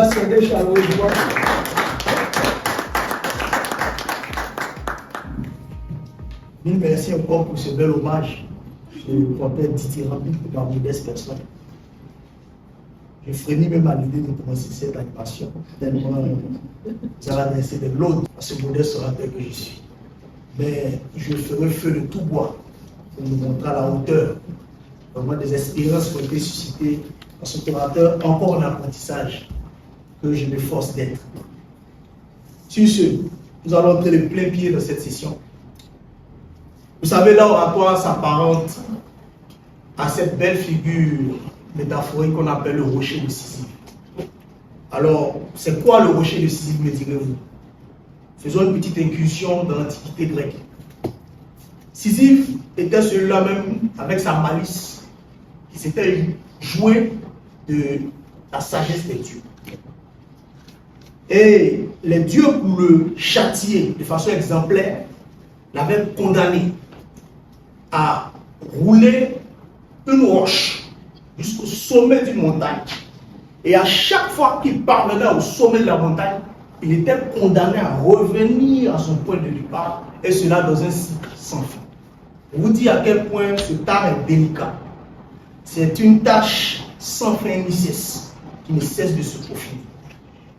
va céder chaleureusement. Mille merci encore pour ce bel hommage. Je comptais dithyrambique pour ma modeste personne. Je frémis même à l'idée de commencer cette animation, tellement ça va laisser de l'autre à ce modeste orateur que je suis. Mais je ferai feu de tout bois pour vous montrer à la hauteur vraiment des expériences qui ont été suscitées par cet orateur encore en apprentissage que je m'efforce d'être. Sur ce, nous allons entrer le plein pied dans cette session. Vous savez, l'oratoire s'apparente à cette belle figure métaphorique qu'on appelle le rocher de Sisyphe. Alors, c'est quoi le rocher de Sisyphe, me direz-vous? Faisons une petite incursion dans l'Antiquité grecque. Sisyphe était celui-là même, avec sa malice, qui s'était joué de la sagesse des dieux. Et les dieux, pour le châtier de façon exemplaire, l'avaient condamné à rouler une roche jusqu'au sommet d'une montagne. Et à chaque fois qu'il parvenait au sommet de la montagne, il était condamné à revenir à son point de départ, et cela dans un cycle sans fin. Je vous dis à quel point ce art est délicat. C'est une tâche sans fin ni cesse, qui ne cesse de se profiler.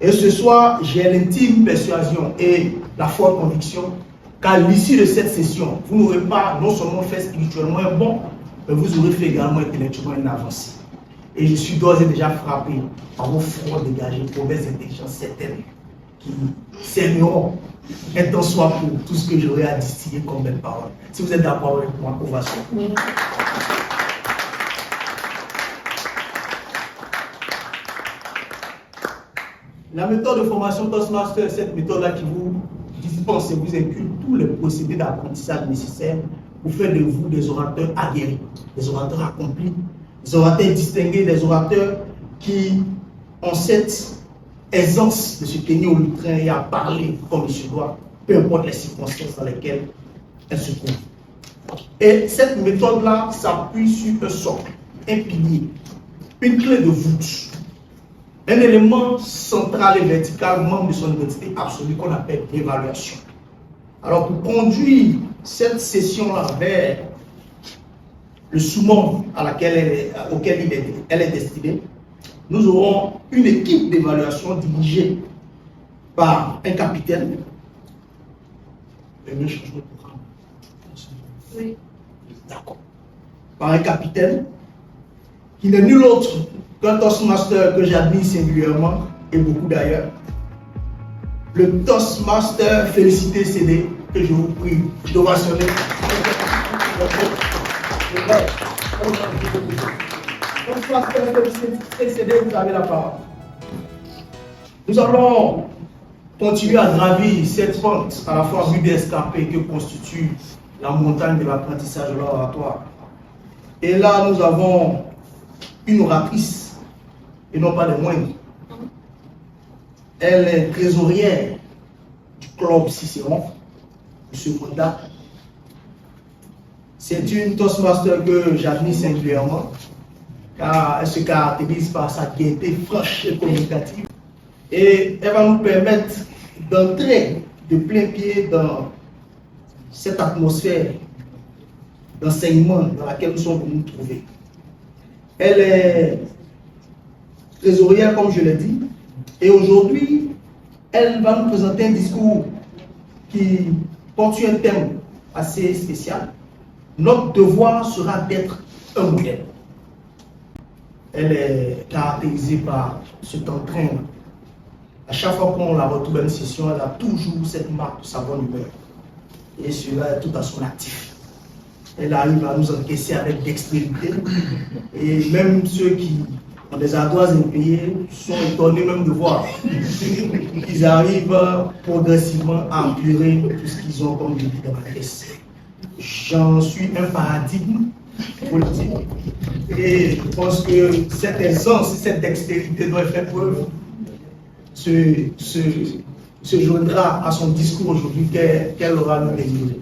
Et ce soir, j'ai l'intime persuasion et la forte conviction qu'à l'issue de cette session, vous n'aurez pas non seulement fait spirituellement un bond, mais vous aurez fait également intellectuellement une avancée. Et je suis d'ores et déjà frappé par vos fronts dégagés, mauvaises intelligences certaines, qui serviront un temps soit pour tout ce que j'aurai à distiller comme belle parole. Si vous êtes d'accord avec moi, ovation. La méthode de formation Toastmaster, cette méthode-là qui vous dispense et vous inculque tous les procédés d'apprentissage nécessaires pour faire de vous des orateurs aguerris, des orateurs accomplis, des orateurs distingués, des orateurs qui ont cette aisance de se tenir au lutrin et à parler comme il se doit, peu importe les circonstances dans lesquelles elles se trouvent. Et cette méthode-là s'appuie sur un socle, un pilier, une clé de voûte, un élément central et vertical, membre de son identité absolue qu'on appelle l'évaluation. Alors pour conduire cette session-là vers le sous-monde auquel elle est destinée, nous aurons une équipe d'évaluation dirigée par un capitaine. Le changement de programme. Oui. D'accord. Par un capitaine qui n'est nul autre qu'un Toastmaster que j'admire singulièrement et beaucoup d'ailleurs. Le Toastmaster félicité CD que je vous prie d'ovationner. Toastmaster félicité CD, vous avez la parole. Nous allons continuer à gravir cette pente à la fois rude et escarpée que constitue la montagne de l'apprentissage de l'oratoire. Et là, nous avons une oratrice, et non pas des moindres. Elle est trésorière du club Cicéron, de ce mandat. C'est une Toastmaster que j'admire singulièrement, car elle se caractérise par sa gaieté franche et communicative. Et elle va nous permettre d'entrer de plein pied dans cette atmosphère d'enseignement dans laquelle nous sommes venus nous trouver. Elle est trésorière, comme je l'ai dit, et aujourd'hui, elle va nous présenter un discours qui porte sur un thème assez spécial. Notre devoir sera d'être un modèle. Elle est caractérisée par cet entrain. À chaque fois qu'on la retrouve à une session, elle a toujours cette marque de sa bonne humeur. Et cela est tout à son actif. Elle arrive à nous encaisser avec dextérité. Et même ceux qui ont des ardoises impayées sont étonnés même de voir qu'ils arrivent progressivement à empirer tout ce qu'ils ont comme débit dans la caisse. J'en suis un paradigme politique. Et je pense que cette aisance, cette dextérité doit faire preuve, se joindra à son discours aujourd'hui qu'elle aura nous délivré.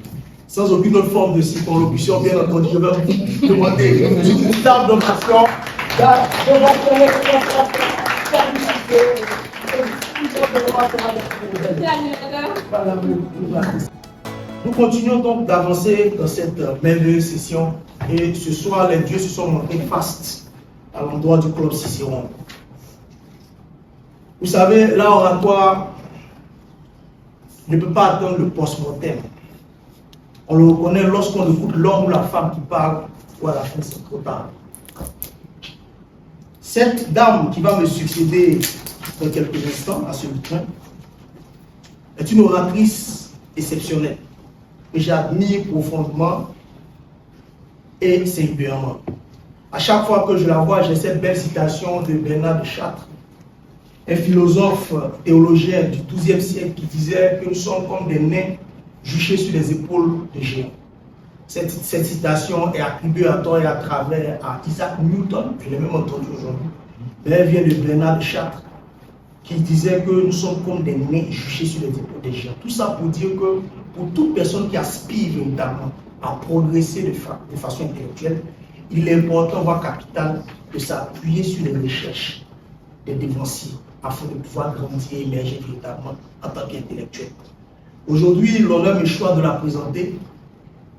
Sans aucune autre forme de circonlocution, bien entendu, je vais vous demander une table d'ovation. Nous continuons donc d'avancer dans cette merveilleuse session et ce soir les dieux se sont montrés fastes à l'endroit du club Cicéron. Vous savez, l'oratoire ne peut pas attendre le post-mortem. On le reconnaît lorsqu'on écoute l'homme ou la femme qui parle ou à la fin c'est trop tard. Cette dame qui va me succéder dans quelques instants à ce point est une oratrice exceptionnelle que j'admire profondément et singulièrement. À chaque fois que je la vois, j'ai cette belle citation de Bernard de Chartres, un philosophe théologien du XIIe siècle qui disait que nous sommes comme des nains juchés sur les épaules des géants. Cette citation est attribuée à tort et à travers à Isaac Newton, je l'ai même entendu aujourd'hui, mais elle vient de Bernard de Chartres, qui disait que nous sommes comme des nains juchés sur les épaules des géants. Tout ça pour dire que pour toute personne qui aspire véritablement à progresser de façon intellectuelle, il est important, voire capital, de s'appuyer sur les recherches des dévanciers afin de pouvoir grandir et émerger véritablement en tant qu'intellectuel. Aujourd'hui, l'honneur me choisit de la présenter,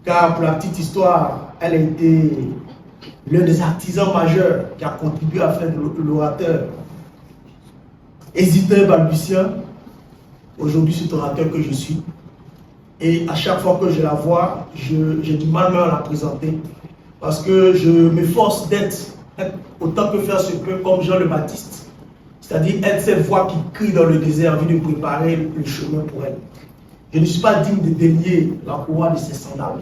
car pour la petite histoire, elle a été l'un des artisans majeurs qui a contribué à faire de l'orateur hésitant, balbutiant, aujourd'hui cet orateur que je suis. Et à chaque fois que je la vois, j'ai du mal même à la présenter, parce que je m'efforce d'être, autant que faire se peut, comme Jean le Baptiste, c'est-à-dire être cette voix qui crie dans le désert, en vue de préparer le chemin pour elle. Je ne suis pas digne de délier la courroie de ses sandales.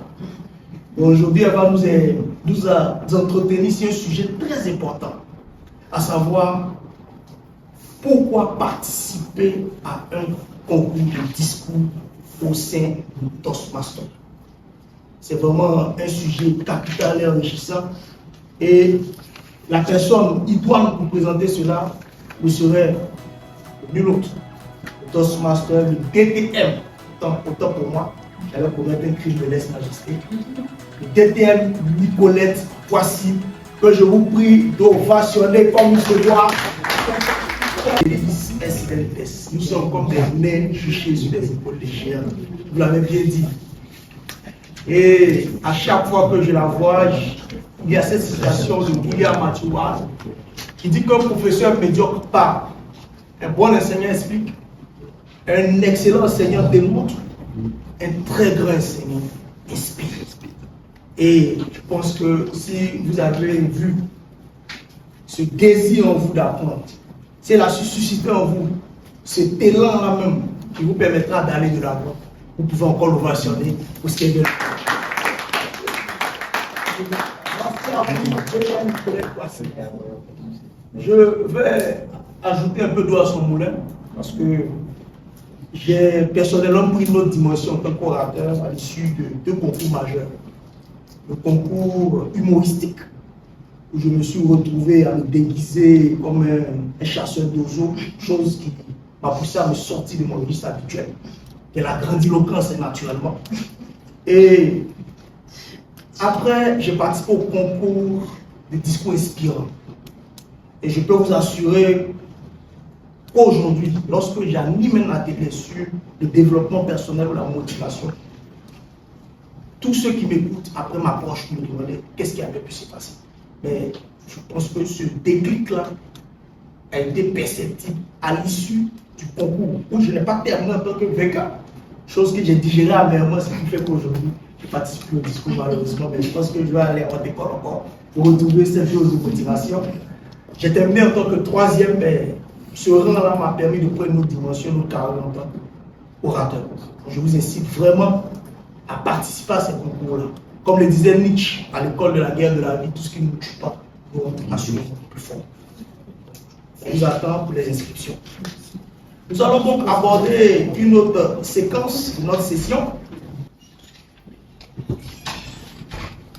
Aujourd'hui, elle va nous entretenir sur un sujet très important, à savoir pourquoi participer à un concours de discours au sein du Toastmaster. C'est vraiment un sujet capital et enrichissant. Et la personne idoine pour présenter cela ne serait nul autre. Le Toastmaster, le DTM, autant pour moi, j'allais commettre un crime de lèse-majesté. Le DTM Nicolette, voici, que je vous prie d'ovationner comme il se doit. Nous sommes comme des nains juchés sur les épaules des géants. Vous l'avez bien dit. Et à chaque fois que je la vois, il y a cette citation de William Mathieu qui dit qu'un professeur médiocre parle, un bon enseignant explique, un excellent enseignant démontre, un très grand enseignant inspire. Et je pense que si vous avez vu ce désir en vous d'apprendre, si elle a suscité en vous cet élan-là même qui vous permettra d'aller de l'avant, vous pouvez encore l'ovationner pour ce qui est de Je vais ajouter un peu d'eau à son moulin parce que j'ai personnellement pris une autre dimension en tant qu'orateur à l'issue de deux concours majeurs. Le concours humoristique, où je me suis retrouvé à me déguiser comme un chasseur d'oiseaux, chose qui m'a poussé à me sortir de mon registre habituel, qui est la grandiloquence naturellement. Et après, j'ai participé au concours de discours inspirants. Et je peux vous assurer qu'aujourd'hui, lorsque j'anime un atelier sur le développement personnel ou la motivation, tous ceux qui m'écoutent après m'approchent me demandent qu'est-ce qui avait pu se passer. Mais je pense que ce déclic-là a été perceptible à l'issue du concours où je n'ai pas terminé en tant que vainqueur. Chose que j'ai digérée amèrement, ce qui fait qu'aujourd'hui, je participe au discours malheureusement, mais je pense que je vais aller en école encore pour retrouver cette chose de motivation. J'ai terminé en tant que troisième, mais ce rang-là m'a permis de prendre une autre dimension, une autre carrière en tant qu'orateur. Je vous incite vraiment à participer à ces concours-là. Comme le disait Nietzsche à l'école de la guerre de la vie, tout ce qui ne nous tue pas nous rend assurément plus fort. On vous attend pour les inscriptions. Nous allons donc aborder une autre séquence de notre session.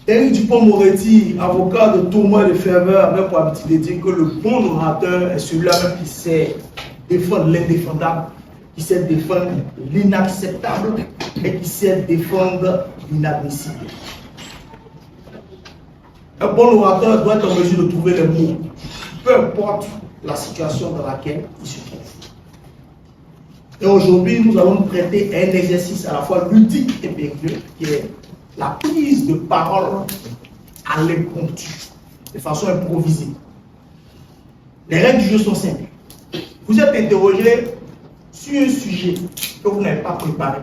Éric Dupond-Moretti, avocat de Tournois de Ferveur, avait pour habitude de dire que le bon orateur est celui-là même qui sait défendre l'indéfendable, qui sait défendre l'inacceptable et qui sait défendre l'inadmissible. Un bon orateur doit être en mesure de trouver les mots, peu importe la situation dans laquelle il se trouve. Et aujourd'hui, nous allons nous prêter un exercice à la fois ludique et périlleux, qui est la prise de parole à l'impromptu, de façon improvisée. Les règles du jeu sont simples. Vous êtes interrogé sur un sujet que vous n'avez pas préparé,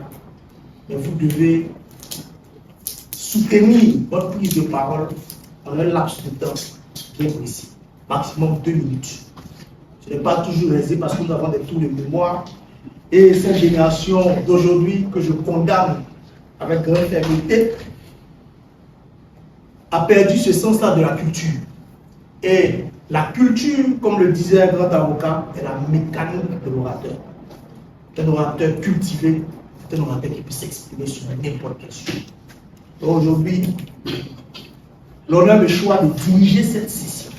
mais vous devez soutenir votre prise de parole en un laps de temps bien précis, maximum 2 minutes. Ce n'est pas toujours aisé parce que nous avons des tours de mémoire et cette génération d'aujourd'hui que je condamne avec grande fermeté a perdu ce sens-là de la culture. Et la culture, comme le disait un grand avocat, est la mécanique de l'orateur. Un orateur cultivé, c'est un orateur qui peut s'exprimer sur n'importe quel sujet. Aujourd'hui, l'honneur me choisit de diriger cette session,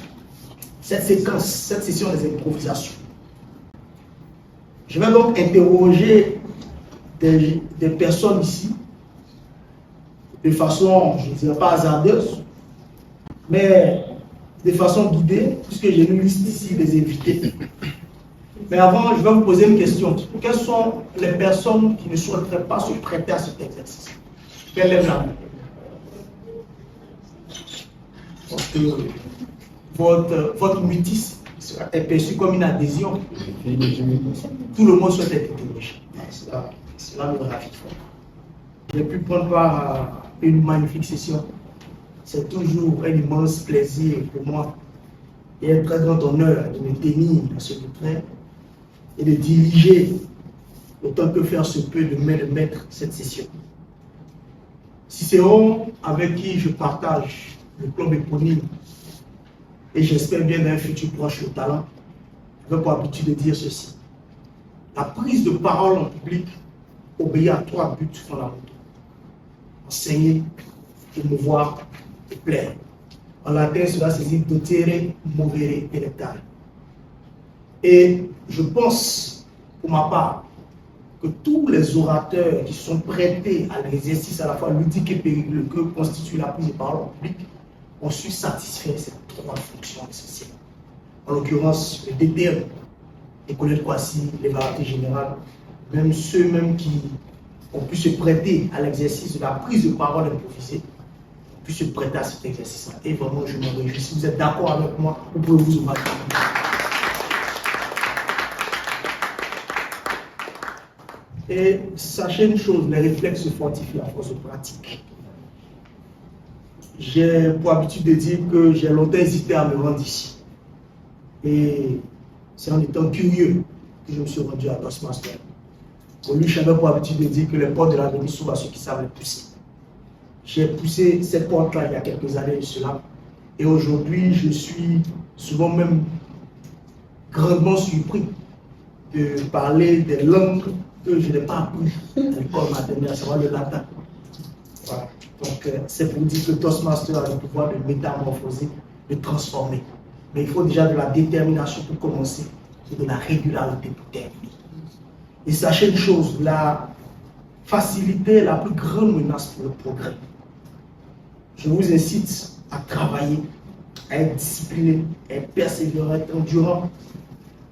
cette séquence, cette session des improvisations. Je vais donc interroger des personnes ici, de façon, je ne dirais pas hasardeuse, mais de façon guidée, puisque j'ai une liste ici des invités. Mais avant, je vais vous poser une question. Quelles sont les personnes qui ne souhaiteraient pas se prêter à cet exercice? Quelle est la main? Parce que votre mutisme est perçu comme une adhésion. Tout le monde souhaite être interrogé. Cela me ravit. J'ai pu prendre part à une magnifique session. C'est toujours un immense plaisir pour moi et un très grand honneur de me tenir à ce train et de diriger autant que faire se peut de maître cette session. Cicéron, avec qui je partage le club éponyme et j'espère bien d'un futur proche le talent, avait pour habitude de dire ceci. La prise de parole en public obéit à 3 buts fondamentaux. Enseigner, émouvoir et plaire. En latin, cela se dit dotere, movere, electare. Et je pense, pour ma part, que tous les orateurs qui sont prêtés à l'exercice à la fois ludique et périlleux que constitue la prise de parole en public ont su satisfaire ces 3 fonctions essentielles. En l'occurrence, le DTM, les collègues Kwasi, les varietés générales, même ceux qui ont pu se prêter à l'exercice de la prise de parole improvisée, ont pu se prêter à cet exercice-là. Et vraiment, je m'en réjouis. Si vous êtes d'accord avec moi, vous pouvez vous ouvrir. Et sachez une chose, les réflexes se fortifient à force de pratique. J'ai pour habitude de dire que j'ai longtemps hésité à me rendre ici. Et c'est en étant curieux que je me suis rendu à Toastmaster. Pour lui, j'avais pour habitude de dire que les portes de l'avenir s'ouvrent à ceux qui savent les pousser. J'ai poussé cette porte-là il y a quelques années de cela. Et aujourd'hui, je suis souvent même grandement surpris de parler des langues que je n'ai pas appris à l'école maternelle, à savoir le latin. Voilà. Donc, c'est pour dire que Toastmaster a le pouvoir de métamorphoser, de transformer. Mais il faut déjà de la détermination pour commencer et de la régularité pour terminer. Et sachez une chose, la facilité est la plus grande menace pour le progrès. Je vous incite à travailler, à être discipliné, à être persévérant, à être endurant,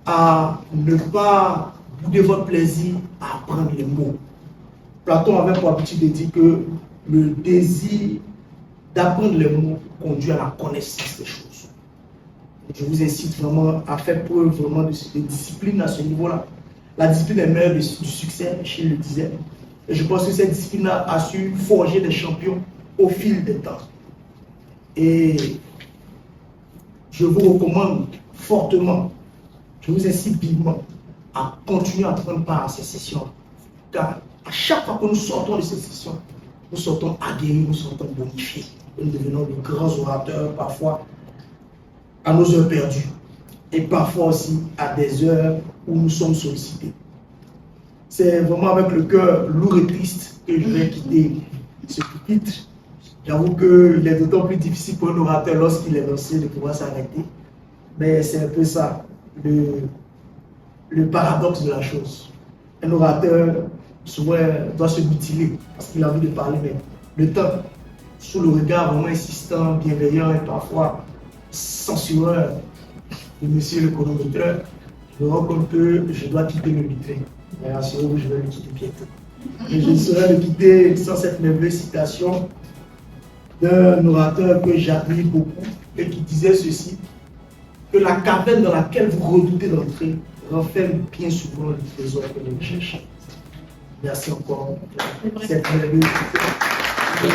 à ne pas bouder votre plaisir à apprendre les mots. Platon avait pour habitude de dire que le désir d'apprendre les mots conduit à la connaissance des choses. Je vous incite vraiment à faire preuve vraiment de discipline à ce niveau-là. La discipline est meilleure du succès, Achille le disait. Et je pense que cette discipline a su forger des champions au fil des temps. Et je vous recommande fortement, je vous incite vivement à continuer à prendre part à ces sessions. Car à chaque fois que nous sortons de ces sessions, nous sortons aguerris, nous sortons bonifiés. Nous devenons de grands orateurs, parfois à nos heures perdues. Et parfois aussi à des heures où nous sommes sollicités. C'est vraiment avec le cœur lourd et triste que je vais quitter ce pupitre. J'avoue qu'il est d'autant plus difficile pour un orateur lorsqu'il est lancé de pouvoir s'arrêter. Mais c'est un peu ça, le paradoxe de la chose. Un orateur souvent doit se mutiler parce qu'il a envie de parler, mais le temps, sous le regard vraiment insistant, bienveillant et parfois censureur de monsieur le chronométreur, je me rends compte que je dois quitter le vitrine. Mais rassurez-vous, je vais le quitter bientôt. Et je ne saurais le quitter sans cette merveilleuse citation d'un orateur que j'admire beaucoup et qui disait ceci, que la caverne dans laquelle vous redoutez d'entrer renferme bien souvent le trésor que vous cherchez. Merci encore. Cette merveilleuse citation.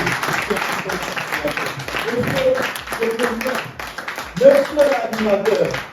Monsieur l'animateur.